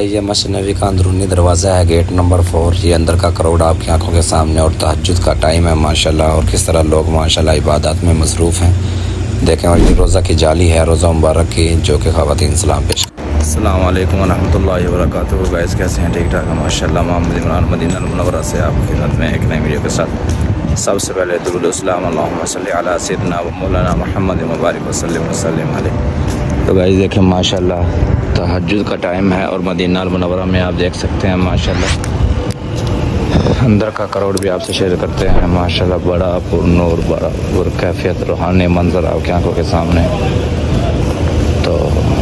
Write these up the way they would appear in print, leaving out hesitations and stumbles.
Guys ये मस्जिद नबी का अंदरूनी दरवाज़ा है, गेट नंबर 4। ये अंदर का क्राउड आपकी आंखों के सामने और तहज्जुद का टाइम है माशाल्लाह। और किस तरह लोग माशाल्लाह इबादत में मसरूफ़ हैं। देखें और ये रोज़ा की जाली है, रोज़ा मुबारक की, जो कि ख़वातीन सलाम पेश। अस्सलाम वालेकुम व रहमतुल्लाहि व बरकातुहू। गाइस कैसे हैं? ठीक ठाक है माशाल्लाह। मोहम्मद इमरान मदीना मुनव्वरा से आपकी खिदमत में एक नई वीडियो के साथ। सबसे पहले दुरूद व सलाम अल्लाहुम्मा सल्ली अला सय्यिदिना व मौलाना मुहम्मद व बारिक व सल्लिम अलैहि। तो गाइस देखें माशाल्लाह तहज्जुद का टाइम है और मदीना मुनव्वरा में आप देख सकते हैं माशाल्लाह अंदर का क्राउड भी आपसे शेयर करते हैं माशाल्लाह। बड़ा पुरनूर, बड़ा पुरकैफियत रूहानी मंजर आपकी आंखों के सामने। तो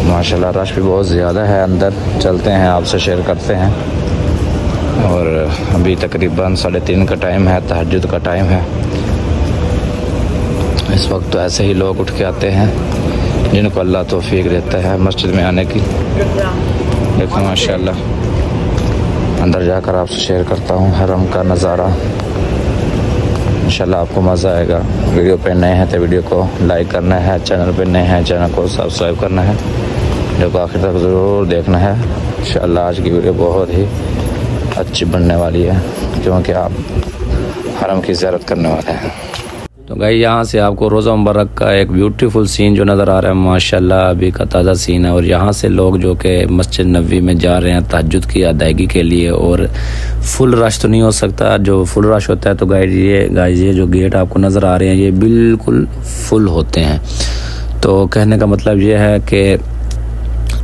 माशाल्लाह रश भी बहुत ज़्यादा है अंदर। चलते हैं, आपसे शेयर करते हैं। और अभी तकरीबन 3:30 का टाइम है, तहज्जुद का टाइम है। इस वक्त तो ऐसे ही लोग उठ के आते हैं जिनको अल्लाह तौफीक देता है मस्जिद में आने की। देखो माशाल्लाह अंदर जाकर आपसे शेयर करता हूँ हरम का नज़ारा। इंशाल्लाह आपको मज़ा आएगा। वीडियो पे नए हैं तो वीडियो को लाइक करना है, चैनल पे नए हैं चैनल को सब्सक्राइब करना है, वीडियो को आखिर तक ज़रूर देखना है। इंशाल्लाह आज की वीडियो बहुत ही अच्छी बनने वाली है क्योंकि आप हरम की ज़ियारत करने वाले हैं। तो गाइस यहाँ से आपको रोज़ा मुबारक का एक ब्यूटीफुल सीन जो नज़र आ रहा है माशाल्लाह, अभी का ताज़ा सीन है। और यहाँ से लोग जो कि मस्जिद नबवी में जा रहे हैं तहज्जुद की अदायगी के लिए। और फुल रश तो नहीं हो सकता, जो फुल रश होता है तो गाइस ये जो गेट आपको नज़र आ रहे हैं ये बिल्कुल फुल होते हैं। तो कहने का मतलब ये है कि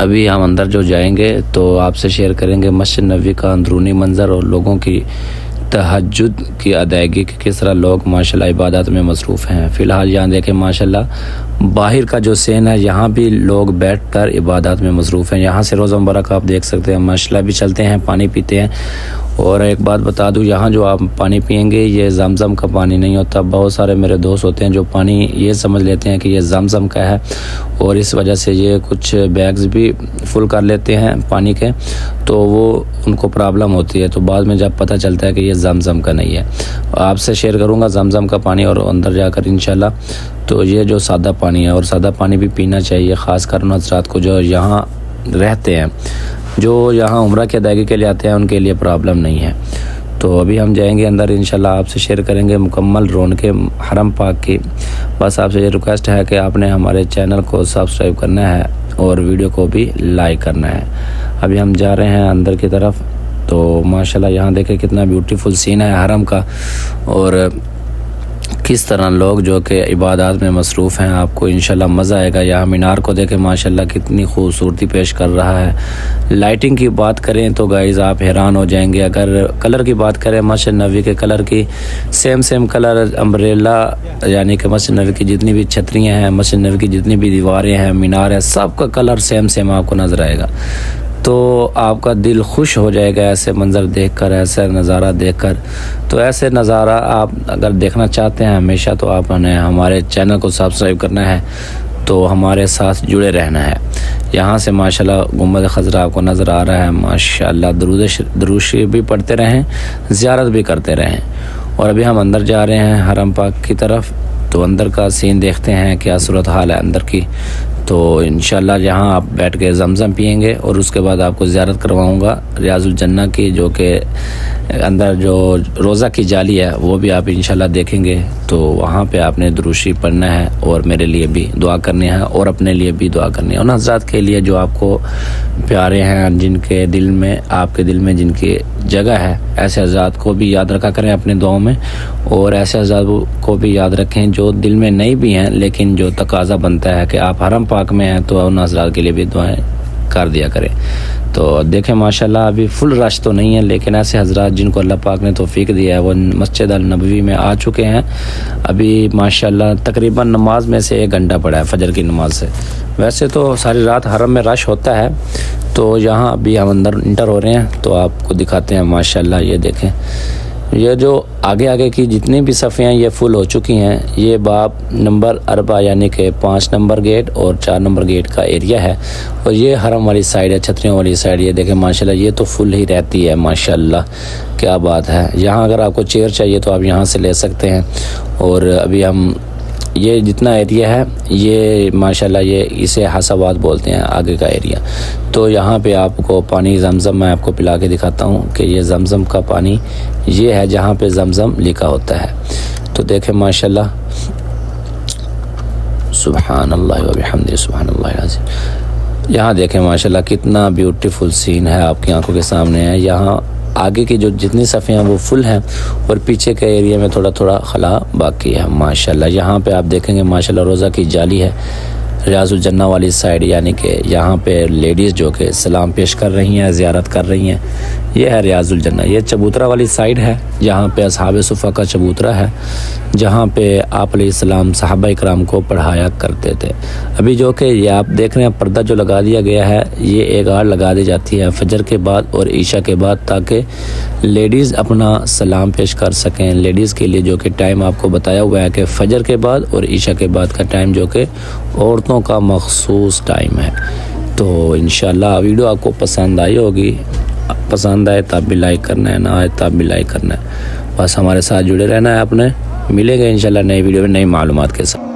अभी हम अंदर जो जाएंगे तो आपसे शेयर करेंगे मस्जिद नबवी का अंदरूनी मंज़र और लोगों की तहज्जुद की अदायगी की किस तरह लोग माशाल्लाह इबादत में मसरूफ़ हैं। फ़िलहाल यहाँ देखें माशाल्लाह बाहर का जो सीन है, यहाँ भी लोग बैठकर इबादत में मसरूफ़ हैं। यहाँ से रोज़ा मुबारक आप देख सकते हैं माशाल्लाह। भी चलते हैं, पानी पीते हैं। और एक बात बता दूँ, यहाँ जो आप पानी पियेंगे ये ज़मज़म का पानी नहीं होता। बहुत सारे मेरे दोस्त होते हैं जो पानी ये समझ लेते हैं कि ये ज़मज़म का है और इस वजह से ये कुछ बैग्स भी फुल कर लेते हैं पानी के, तो वो उनको प्रॉब्लम होती है। तो बाद में जब पता चलता है कि ये ज़मज़म का नहीं है। आपसे शेयर करूँगा ज़मज़म का पानी और अंदर जाकर इंशाल्लाह। तो ये जो सादा पानी है और सादा पानी भी पीना चाहिए, ख़ासकर उन हज़रात को जो यहाँ रहते हैं, जो यहाँ उम्रा की अदायगी के लिए आते हैं, उनके लिए प्रॉब्लम नहीं है। तो अभी हम जाएंगे अंदर इंशाल्लाह, आपसे शेयर करेंगे मुकम्मल रौनके हरम पाक की। बस आपसे ये रिक्वेस्ट है कि आपने हमारे चैनल को सब्सक्राइब करना है और वीडियो को भी लाइक करना है। अभी हम जा रहे हैं अंदर की तरफ। तो माशाल्लाह यहाँ देखें कितना ब्यूटीफुल सीन है हरम का और किस तरह लोग जो कि इबादत में मसरूफ़ हैं। आपको इंशाल्लाह मज़ा आएगा। यहाँ मीनार को देखें माशाल्लाह कितनी खूबसूरती पेश कर रहा है। लाइटिंग की बात करें तो गाइज़ आप हैरान हो जाएंगे। अगर कलर की बात करें मस्जिद नबवी के कलर की, सेम कलर अम्ब्रेला यानी कि मस्जिद नबवी की जितनी भी छतरियाँ हैं, मस्जिद नबवी की जितनी भी दीवारें हैं, मीनार है, सब का कलर सेम आपको नज़र आएगा। तो आपका दिल खुश हो जाएगा ऐसे मंज़र देखकर, ऐसा नज़ारा देखकर। तो ऐसे नज़ारा आप अगर देखना चाहते हैं हमेशा, तो आपने हमारे चैनल को सब्सक्राइब करना है, तो हमारे साथ जुड़े रहना है। यहाँ से माशाल्लाह गुंबद खज़रा आपको नज़र आ रहा है माशाल्लाह। दुरूद शरीफ भी पढ़ते रहें, ज़ियारत भी करते रहें। और अभी हम अंदर जा रहे हैं हरम पाक की तरफ। तो अंदर का सीन देखते हैं क्या सूरत हाल है अंदर की। तो इंशाल्लाह यहाँ आप बैठ के ज़मज़म पियेंगे और उसके बाद आपको ज़ियारत करवाऊँगा रियाज़ुल जन्नह की, जो कि अंदर जो रोज़ा की जाली है वो भी आप इंशाल्लाह देखेंगे। तो वहाँ पे आपने दुरूद शरीफ पढ़ना है और मेरे लिए भी दुआ करनी है और अपने लिए भी दुआ करनी है। उन हज़रात के लिए जो आपको प्यारे हैं, जिनके दिल में, आपके दिल में जिनकी जगह है, ऐसे हज़रात को भी याद रखा करें अपने दुआओं में। और ऐसे हज़रात को भी याद रखें जो दिल में नहीं भी हैं लेकिन जो तकाज़ा बनता है कि आप हरम पाक में हैं, तो उन हज़रात के लिए भी दुआएं कर दिया करें। तो देखें माशाल्लाह अभी फुल रश तो नहीं है, लेकिन ऐसे हज़रात जिनको अल्लाह पाक ने तौफीक दिया है वो मस्जिद अल नबवी में आ चुके हैं। अभी माशाल्लाह तकरीबन नमाज में से 1 घंटा पड़ा है फजर की नमाज से। वैसे तो सारी रात हरम में रश होता है। तो यहाँ अभी हम अंदर इंटर हो रहे हैं तो आपको दिखाते हैं माशाल्लाह। ये देखें, ये जो आगे की जितनी भी सफ़ियाँ ये फुल हो चुकी हैं। ये बाब नंबर 4 यानी कि 5 नंबर गेट और 4 नंबर गेट का एरिया है। और ये हरम वाली साइड है, छतरियों वाली साइड। ये देखें माशाल्लाह ये तो फुल ही रहती है माशाल्लाह, क्या बात है। यहाँ अगर आपको चेयर चाहिए तो आप यहाँ से ले सकते हैं। और अभी हम ये जितना एरिया है ये माशाल्लाह ये इसे हसाबाद बोलते हैं आगे का एरिया। तो यहाँ पे आपको पानी ज़मज़म मैं आपको पिला के दिखाता हूँ कि ये ज़मज़म का पानी ये है जहाँ पे ज़मज़म लिखा होता है। तो देखें माशाल्लाह, सुबहानल्लाह व बिहम्दिही सुबहानल्लाहिल अज़ीम। यहाँ देखें माशाल्लाह कितना ब्यूटीफुल सीन है, आपकी आंखों के सामने है। यहाँ आगे की जो जितनी सफ़े हैं वो फुल हैं और पीछे के एरिया में थोड़ा थोड़ा खला बाकी है माशाल्लाह। यहाँ पे आप देखेंगे माशाल्लाह रोज़ा की जाली है रियाजुल जन्ना वाली साइड, यानी कि यहाँ पे लेडीज़ जो कि सलाम पेश कर रही हैं, ज़ियारत कर रही हैं। ये है रियाजुल जन्ना। ये चबूतरा वाली साइड है जहाँ पे असहाबे सुफ़ा का चबूतरा है, जहाँ पे आप अलैहिस्सलाम सहाबा इकराम को पढ़ाया करते थे। अभी जो कि ये आप देख रहे हैं पर्दा जो लगा दिया गया है, ये एक आड़ लगा दी जाती है फजर के बाद और ईशा के बाद, ताकि लेडीज़ अपना सलाम पेश कर सकें। लेडीज़ के लिए जो कि टाइम आपको बताया हुआ है कि फजर के बाद और ईशा के बाद का टाइम जो कि औरतों का मखसूस टाइम है। तो इंशाल्लाह वीडियो आपको पसंद आई होगी, पसंद आए तब भी लाइक करना है, ना आए तब भी लाइक करना है। बस हमारे साथ जुड़े रहना है आपने। मिलेंगे इंशाल्लाह नई वीडियो में नई मालूमात के साथ।